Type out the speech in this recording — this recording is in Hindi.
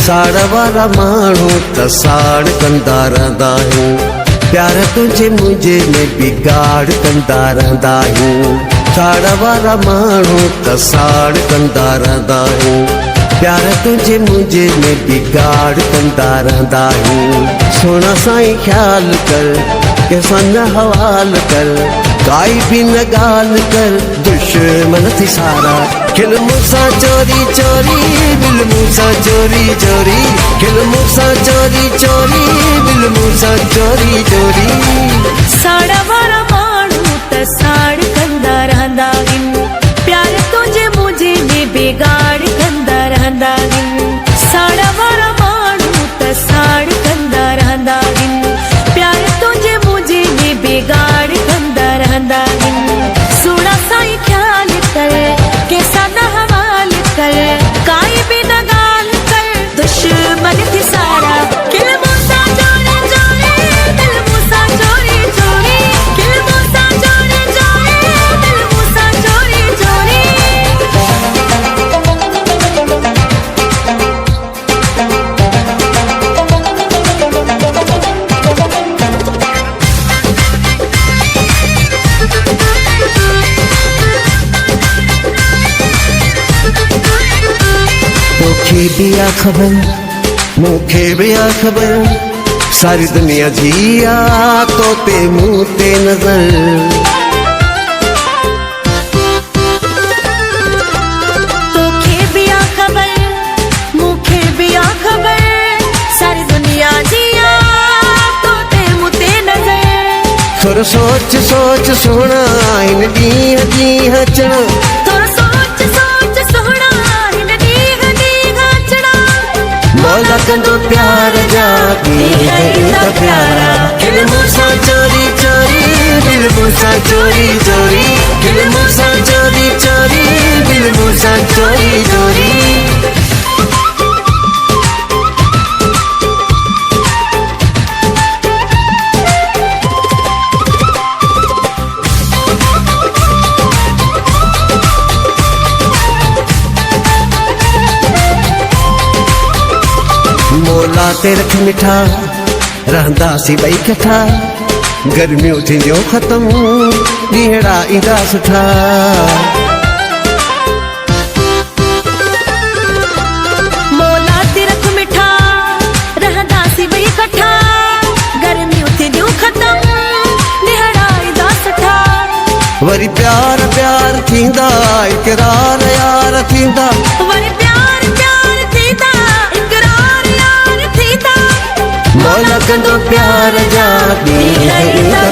साड़ वारा माण्हू त साड़ कंदा रहंदा आहियूं, प्यार तुझे मुझे में बिगाड़ कंदा रहंदा आहियूं। साड़ वारा माण्हू त साड़ कंदा रहंदा आहियूं, प्यार तुझे मुझे में बिगाड़ कंदा रहंदा आहियूं। सोना साईं ख्याल कर कंहिंसां न हवाल कर, काई भी न गाल कर, दुश्मन थी सारा। खिल मूंसां चोरी चोरी, दिल मूंसां चोरी चोरी, खिल मूंसां चोरी चोरी, दिल मूंसां चोरी चोरी। साड़ वारा माण्हू त साड़ कंदा रहंदा आहिनि, प्यार तुंहिंजे मुंहिंजे में बिगाड़ कंदा रहंदा आहिनि। साड़ वारा माण्हू त साड़ कंदा रहंदा आहिनि, प्यार तुंहिंजे मुंहिंजे में बिगाड़ कंदा रहंदा आहिनि। सुहिणा साईं ख्याल कर कंहिंसां न हवाल कर, काई बि न ॻाल्हि कर, दुश्मन थी सारा। खिल मूंसां चोरी चोरी, दिल मूंसां चोरी चोरी, खिल मूंसां चोरी चोरी, दिल मूंसां चोरी चोरी। तोखे भी आ खबर मूंखे भी आ खबर, सारी दुनिया जी आ तो ते मुंह ते नजर। तोखे भी आ खबर मूंखे भी आ खबर, सारी दुनिया जी आ तो ते मुंह ते नजर। थोड़ा सोच सोच सोना इन ॾींहं ॾींहं अचण, थोड़ा सोच सोच सोना हिन ॾींहं ॾींहं अचणा। मौला कंदो प्यार जा ॾींहं प्यारा। खिल मूंसां चोरी चोरी, दिल मूंसां चोरी चोरी, खिल मूंसां चोरी चोरी, दिल मूंसां चोरी चोरी। मौला ते रख मिठा रहंदासीं ॿई कठा, गर्मियूं थींदियूं ख़तम ॾींहड़ा ईंदा सुठा। मौला ते रख मिठा रहंदासीं ॿई कठा, गर्मियूं थींदियूं ख़तम ॾींहड़ा ईंदा सुठा। वरी प्यार प्यार थींदा, इकरार यार थींदा, वरी प्यार प्यार थींदा, इकरार यार थींदा। मौला कंदो प्यार जा ॾींहं ईंदा